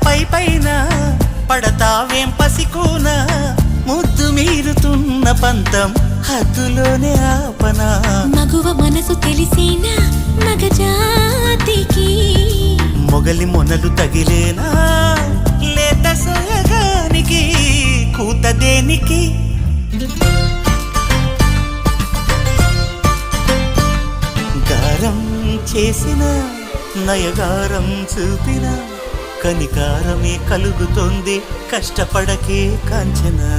పై పైన పడతావేం పసికూన ముద్దు మీరుతున్న పంతం హద్దులోనే ఆపనా మగువ మనసు తెలిసేనా మగజాతికి మొగలి మొనలు తగిలేనా లేత సోయగానికి కూత దేనికి గారం చేసిన నయగారం చూపిన కనికారమే కలుగుతోంది కష్టపడకే కాంచనా